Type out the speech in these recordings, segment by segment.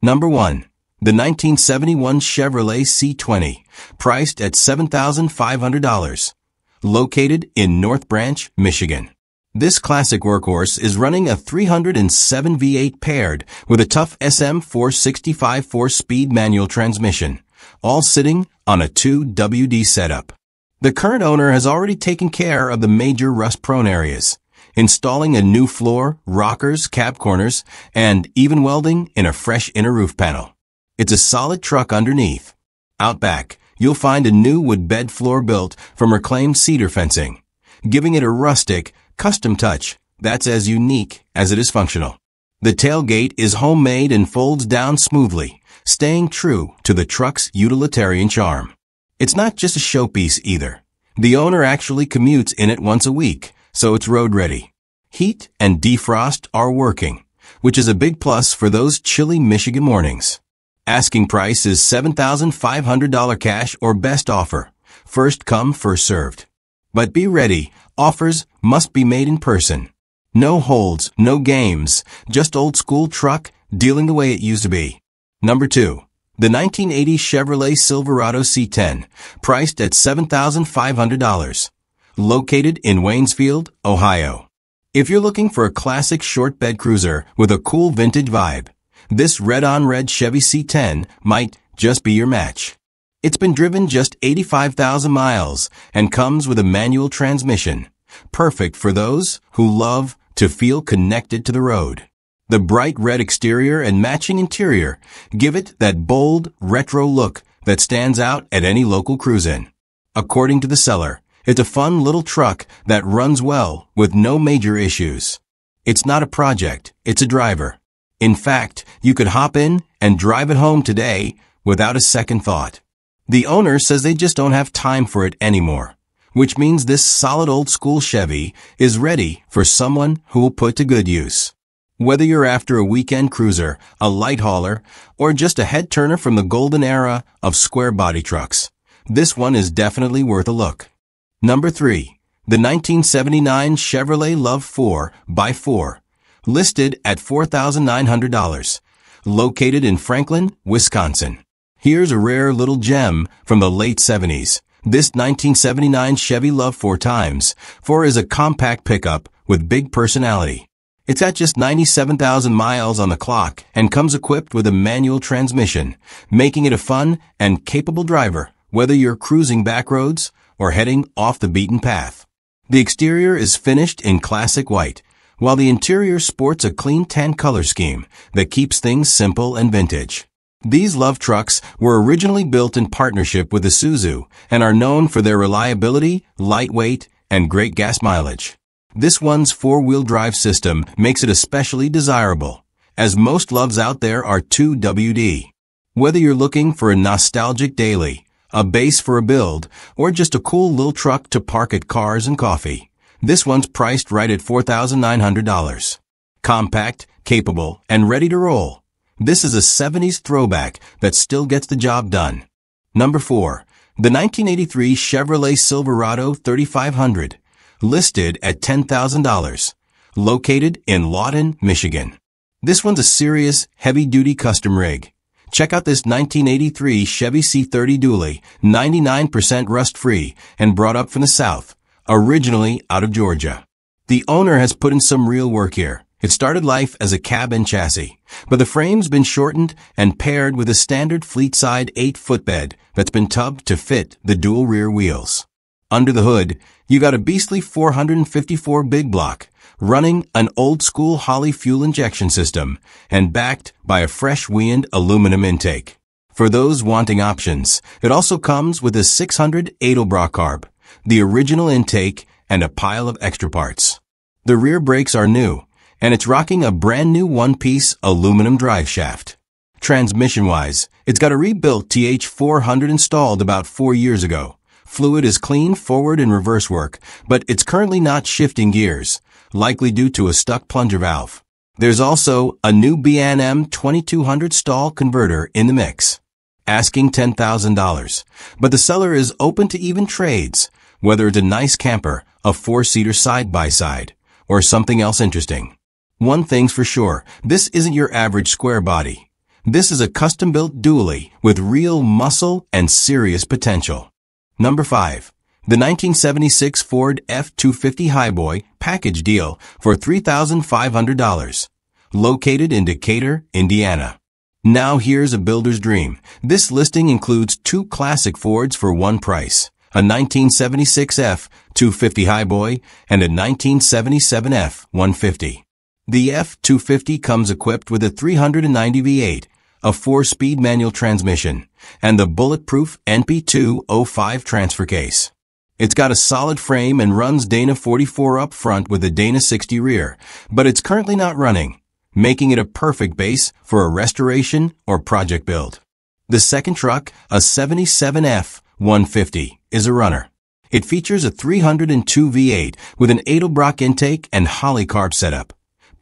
Number 1. The 1971 Chevrolet C20, priced at $7,500. Located in North Branch, Michigan. This classic workhorse is running a 307 V8 paired with a tough SM465 4-speed manual transmission, all sitting on a 2WD setup. The current owner has already taken care of the major rust-prone areas, installing a new floor, rockers, cab corners, and even welding in a fresh inner roof panel. It's a solid truck underneath. Out back, you'll find a new wood bed floor built from reclaimed cedar fencing, giving it a rustic, custom touch that's as unique as it is functional. The tailgate is homemade and folds down smoothly, staying true to the truck's utilitarian charm. It's not just a showpiece either. The owner actually commutes in it once a week, so it's road ready. Heat and defrost are working, which is a big plus for those chilly Michigan mornings. Asking price is $7,500 cash or best offer. First come, first served. But be ready, offers must be made in person. No holds, no games, just old school truck dealing the way it used to be. Number 2. The 1980 Chevrolet Silverado C10, priced at $7,500. Located in Waynesfield, Ohio. If you're looking for a classic short bed cruiser with a cool vintage vibe, this red-on-red Chevy C10 might just be your match. It's been driven just 85,000 miles and comes with a manual transmission, perfect for those who love to feel connected to the road. The bright red exterior and matching interior give it that bold, retro look that stands out at any local cruise-in. According to the seller, it's a fun little truck that runs well with no major issues. It's not a project, it's a driver. In fact, you could hop in and drive it home today without a second thought. The owner says they just don't have time for it anymore, which means this solid old school Chevy is ready for someone who will put to good use. Whether you're after a weekend cruiser, a light hauler, or just a head turner from the golden era of square body trucks, this one is definitely worth a look. Number 3. The 1979 Chevrolet Love 4x4, listed at $4,900, located in Franklin, Wisconsin. Here's a rare little gem from the late 70s. This 1979 Chevy Love 4x4 is a compact pickup with big personality. It's at just 97,000 miles on the clock and comes equipped with a manual transmission, making it a fun and capable driver, whether you're cruising back roads or heading off the beaten path. The exterior is finished in classic white, while the interior sports a clean tan color scheme that keeps things simple and vintage. These Love trucks were originally built in partnership with Isuzu and are known for their reliability, lightweight, and great gas mileage. This one's four-wheel drive system makes it especially desirable, as most Loves out there are 2WD. Whether you're looking for a nostalgic daily, a base for a build, or just a cool little truck to park at Cars and Coffee, this one's priced right at $4,900. Compact, capable, and ready to roll. This is a 70s throwback that still gets the job done. Number 4. The 1983 Chevrolet Silverado 3500, listed at $10,000, located in Lawton, Michigan. This one's a serious, heavy-duty custom rig. Check out this 1983 Chevy C30 dually, 99% rust-free and brought up from the South, originally out of Georgia. The owner has put in some real work here. It started life as a cab and chassis, but the frame's been shortened and paired with a standard fleet-side 8-foot bed that's been tubbed to fit the dual rear wheels. Under the hood, you got a beastly 454 big block, running an old-school Holley fuel injection system and backed by a fresh-wiened aluminum intake. For those wanting options, it also comes with a 600 Edelbrock carb, the original intake, and a pile of extra parts. The rear brakes are new, and it's rocking a brand new one-piece aluminum drive shaft. Transmission-wise, it's got a rebuilt TH400 installed about 4 years ago. Fluid is clean forward and reverse work, but it's currently not shifting gears, likely due to a stuck plunger valve. There's also a new B&M 2200 stall converter in the mix. Asking $10,000, but the seller is open to even trades, whether it's a nice camper, a 4-seater side-by-side, or something else interesting. One thing's for sure, this isn't your average square body. This is a custom-built dually with real muscle and serious potential. Number 5. The 1976 Ford F-250 Highboy package deal for $3,500. Located in Decatur, Indiana. Now here's a builder's dream. This listing includes 2 classic Fords for one price. A 1976 F-250 Highboy and a 1977 F-150. The F-250 comes equipped with a 390 V8, a 4-speed manual transmission, and the bulletproof NP205 transfer case. It's got a solid frame and runs Dana 44 up front with a Dana 60 rear, but it's currently not running, making it a perfect base for a restoration or project build. The second truck, a 77 F-150, is a runner. It features a 302 V8 with an Edelbrock intake and Holley carb setup,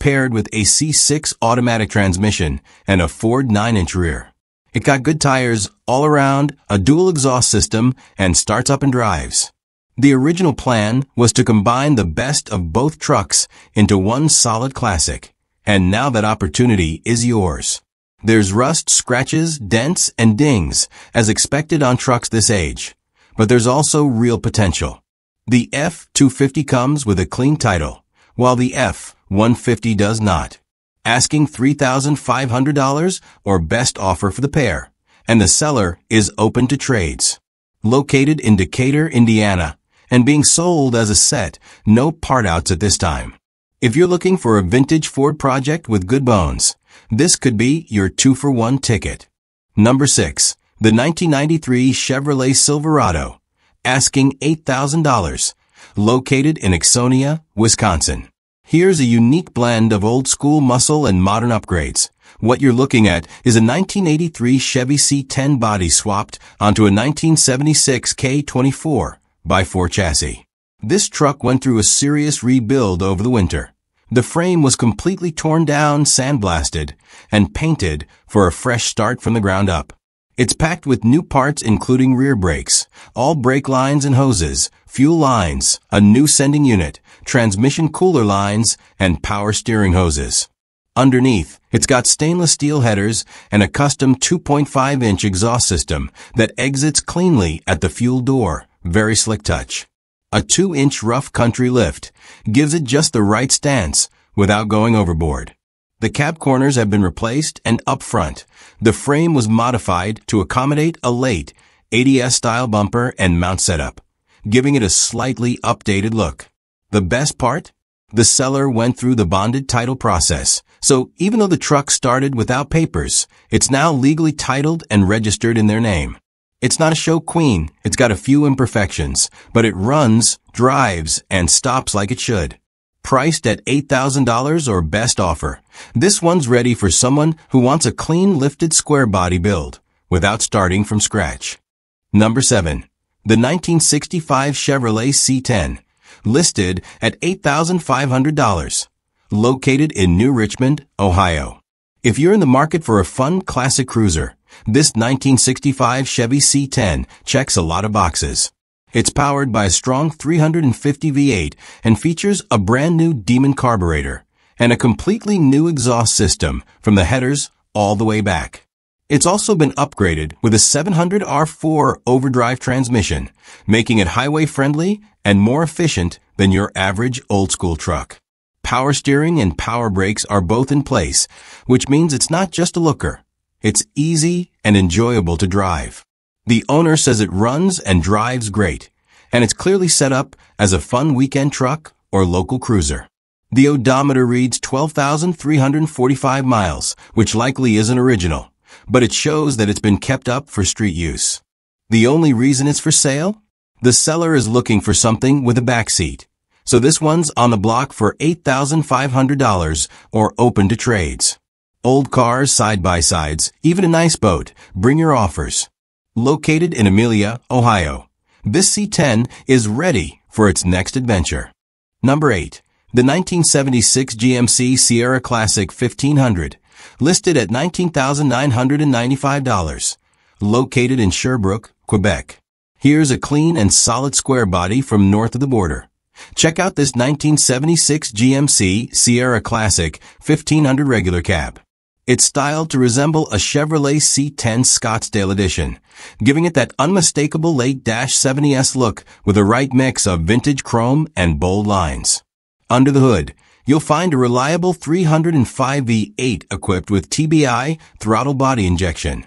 paired with a C6 automatic transmission and a Ford 9-inch rear. It got good tires all around, a dual exhaust system, and starts up and drives. The original plan was to combine the best of both trucks into one solid classic, and now that opportunity is yours. There's rust, scratches, dents, and dings, as expected on trucks this age, but there's also real potential. The F-250 comes with a clean title, while the F-150 does not. Asking $3,500 or best offer for the pair, and the seller is open to trades. Located in Decatur, Indiana, and being sold as a set, no part outs at this time. If you're looking for a vintage Ford project with good bones, this could be your 2-for-1 ticket. Number 6. The 1993 Chevrolet Silverado, asking $8,000, located in Ixonia, Wisconsin. Here's a unique blend of old-school muscle and modern upgrades. What you're looking at is a 1983 Chevy C10 body swapped onto a 1976 K24 by 4 chassis. This truck went through a serious rebuild over the winter. The frame was completely torn down, sandblasted, and painted for a fresh start from the ground up. It's packed with new parts including rear brakes, all brake lines and hoses, fuel lines, a new sending unit, transmission cooler lines, and power steering hoses. Underneath, it's got stainless steel headers and a custom 2.5-inch exhaust system that exits cleanly at the fuel door. Very slick touch. A 2-inch rough country lift gives it just the right stance without going overboard. The cab corners have been replaced, and up front, the frame was modified to accommodate a late ADS-style bumper and mount setup, giving it a slightly updated look. The best part? The seller went through the bonded title process, so even though the truck started without papers, it's now legally titled and registered in their name. It's not a show queen, it's got a few imperfections, but it runs, drives, and stops like it should. Priced at $8,000 or best offer, this one's ready for someone who wants a clean lifted square body build, without starting from scratch. Number 7. The 1965 Chevrolet C10, listed at $8,500, located in New Richmond, Ohio. If you're in the market for a fun classic cruiser, this 1965 Chevy C10 checks a lot of boxes. It's powered by a strong 350 V8 and features a brand new Demon carburetor and a completely new exhaust system from the headers all the way back. It's also been upgraded with a 700 R4 overdrive transmission, making it highway-friendly and more efficient than your average old-school truck. Power steering and power brakes are both in place, which means it's not just a looker. It's easy and enjoyable to drive. The owner says it runs and drives great, and it's clearly set up as a fun weekend truck or local cruiser. The odometer reads 12,345 miles, which likely isn't original, but it shows that it's been kept up for street use. The only reason it's for sale? The seller is looking for something with a back seat, so this one's on the block for $8,500 or open to trades. Old cars, side-by-sides, even a nice boat, bring your offers. Located in Amelia, Ohio, this C10 is ready for its next adventure. Number 8. The 1976 GMC Sierra Classic 1500, listed at $19,995, located in Sherbrooke, Quebec. Here's a clean and solid square body from north of the border. Check out this 1976 GMC Sierra Classic 1500 regular cab. It's styled to resemble a Chevrolet C10 Scottsdale edition, giving it that unmistakable late-70s look with the right mix of vintage chrome and bold lines. Under the hood, you'll find a reliable 305 V8 equipped with TBI throttle body injection,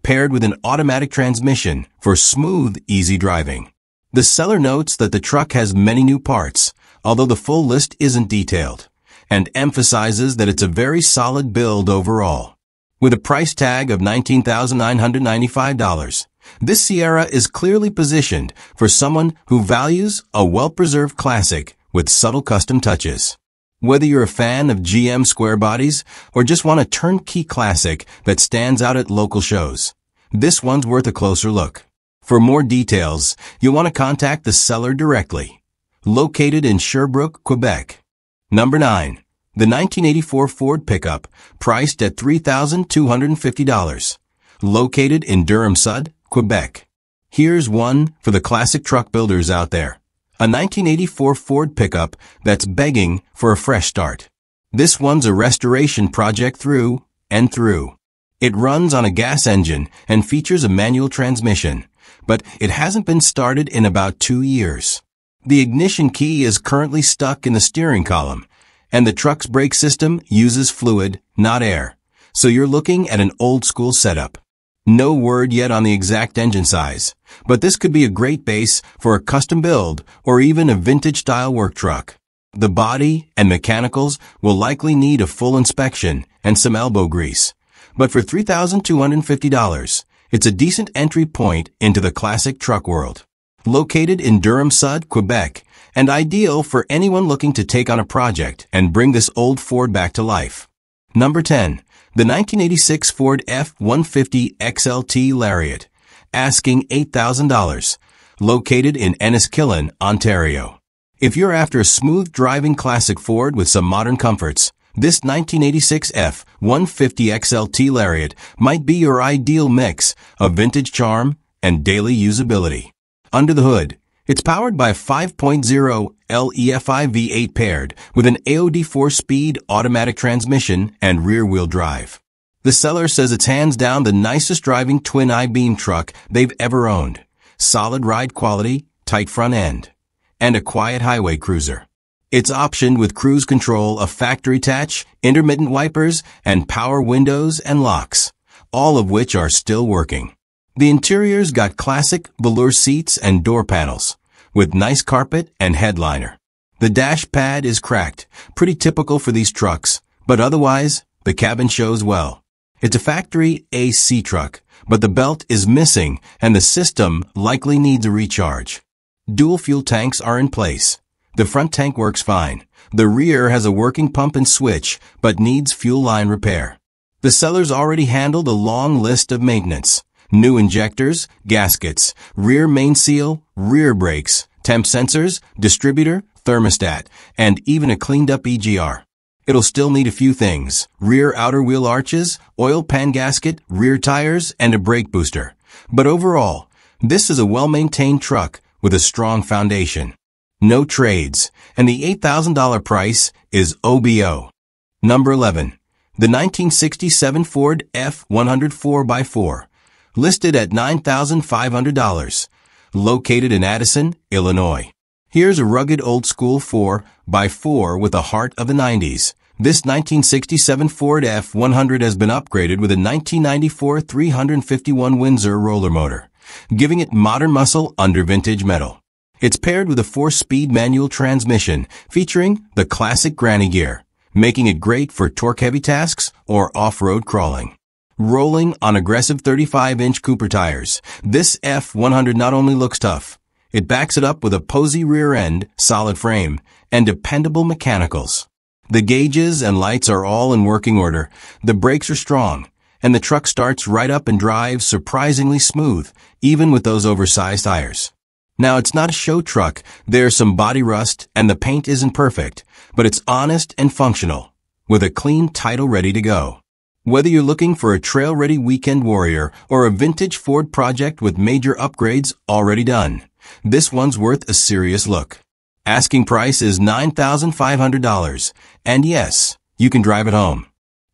paired with an automatic transmission for smooth, easy driving. The seller notes that the truck has many new parts, although the full list isn't detailed, and emphasizes that it's a very solid build overall. With a price tag of $19,995, this Sierra is clearly positioned for someone who values a well-preserved classic with subtle custom touches. Whether you're a fan of GM square bodies or just want a turnkey classic that stands out at local shows, this one's worth a closer look. For more details, you'll want to contact the seller directly. Located in Sherbrooke, Quebec. Number 9. The 1984 Ford pickup, priced at $3,250. Located in Durham Sud, Quebec. Here's one for the classic truck builders out there. A 1984 Ford pickup that's begging for a fresh start. This one's a restoration project through and through. It runs on a gas engine and features a manual transmission, but it hasn't been started in about 2 years. The ignition key is currently stuck in the steering column, and the truck's brake system uses fluid, not air, so you're looking at an old-school setup. No word yet on the exact engine size, but this could be a great base for a custom build or even a vintage-style work truck. The body and mechanicals will likely need a full inspection and some elbow grease, but for $3,250, it's a decent entry point into the classic truck world. Located in Durham Sud, Quebec, and ideal for anyone looking to take on a project and bring this old Ford back to life. Number 10. The 1986 Ford F-150 XLT Lariat, asking $8,000, located in Enniskillen, Ontario. If you're after a smooth-driving classic Ford with some modern comforts, this 1986 F-150 XLT Lariat might be your ideal mix of vintage charm and daily usability. Under the hood, it's powered by a 5.0 LEFI V8 paired with an AOD 4-speed automatic transmission and rear-wheel drive. The seller says it's hands down the nicest driving twin I-beam truck they've ever owned. Solid ride quality, tight front end, and a quiet highway cruiser. It's optioned with cruise control, a factory attach, intermittent wipers, and power windows and locks, all of which are still working. The interior's got classic velour seats and door panels, with nice carpet and headliner. The dash pad is cracked, pretty typical for these trucks, but otherwise, the cabin shows well. It's a factory AC truck, but the belt is missing and the system likely needs a recharge. Dual fuel tanks are in place. The front tank works fine. The rear has a working pump and switch, but needs fuel line repair. The seller's already handled a long list of maintenance. New injectors, gaskets, rear main seal, rear brakes, temp sensors, distributor, thermostat, and even a cleaned-up EGR. It'll still need a few things: rear outer wheel arches, oil pan gasket, rear tires, and a brake booster. But overall, this is a well-maintained truck with a strong foundation. No trades, and the $8,000 price is OBO. Number 11. The 1967 Ford F-100 4x4, listed at $9,500, located in Addison, Illinois. Here's a rugged old-school 4x4 with the heart of the 90s. This 1967 Ford F-100 has been upgraded with a 1994 351 Windsor roller motor, giving it modern muscle under vintage metal. It's paired with a 4-speed manual transmission featuring the classic granny gear, making it great for torque-heavy tasks or off-road crawling. Rolling on aggressive 35-inch Cooper tires, this F-100 not only looks tough, it backs it up with a posy rear end, solid frame, and dependable mechanicals. The gauges and lights are all in working order, the brakes are strong, and the truck starts right up and drives surprisingly smooth, even with those oversized tires. Now, it's not a show truck. There's some body rust and the paint isn't perfect, but it's honest and functional, with a clean title ready to go. Whether you're looking for a trail-ready weekend warrior or a vintage Ford project with major upgrades already done, this one's worth a serious look. Asking price is $9,500, and yes, you can drive it home.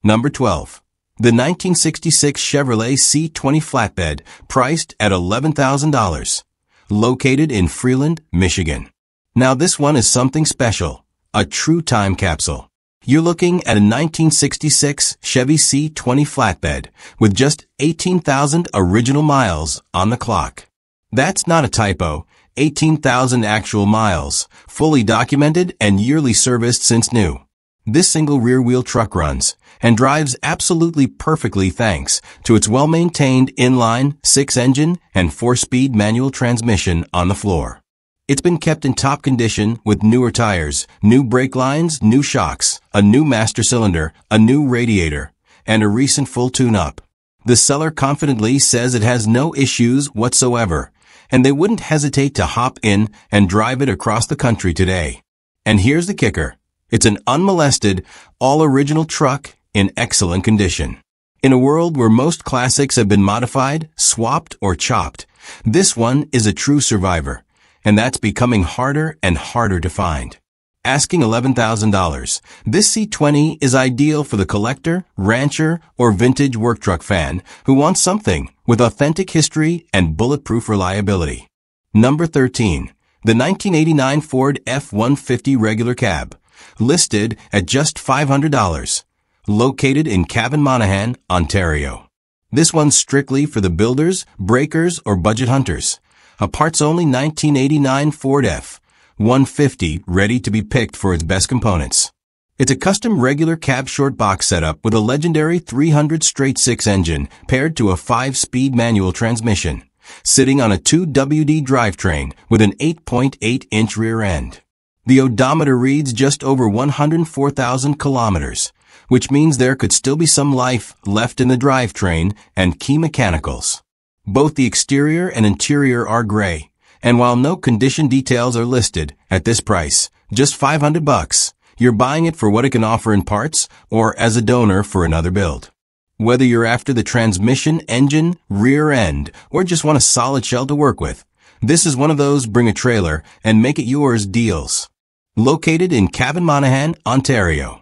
Number 12. The 1966 Chevrolet C20 flatbed, priced at $11,000. Located in Freeland, Michigan. Now this one is something special. A true time capsule. You're looking at a 1966 Chevy C20 flatbed with just 18,000 original miles on the clock. That's not a typo. 18,000 actual miles, fully documented and yearly serviced since new. This single rear-wheel truck runs and drives absolutely perfectly thanks to its well-maintained inline 6-engine and 4-speed manual transmission on the floor. It's been kept in top condition with newer tires, new brake lines, new shocks, a new master cylinder, a new radiator, and a recent full tune-up. The seller confidently says it has no issues whatsoever, and they wouldn't hesitate to hop in and drive it across the country today. And here's the kicker. It's an unmolested, all-original truck in excellent condition. In a world where most classics have been modified, swapped, or chopped, this one is a true survivor, and that's becoming harder and harder to find. Asking $11,000, this C20 is ideal for the collector, rancher, or vintage work truck fan who wants something with authentic history and bulletproof reliability. Number 13. The 1989 Ford F-150 regular cab, listed at just $500. Located in Cavan-Monaghan, Ontario. This one's strictly for the builders, breakers, or budget hunters. A parts-only 1989 Ford F-150 ready to be picked for its best components. It's a custom regular cab short box setup with a legendary 300 straight-six engine paired to a 5-speed manual transmission, sitting on a 2WD drivetrain with an 8.8-inch rear end. The odometer reads just over 104,000 kilometers, which means there could still be some life left in the drivetrain and key mechanicals. Both the exterior and interior are gray, and while no condition details are listed at this price, just $500, you're buying it for what it can offer in parts or as a donor for another build. Whether you're after the transmission, engine, rear end, or just want a solid shell to work with, this is one of those bring a trailer and make it yours deals. Located in Cavan-Monaghan, Ontario.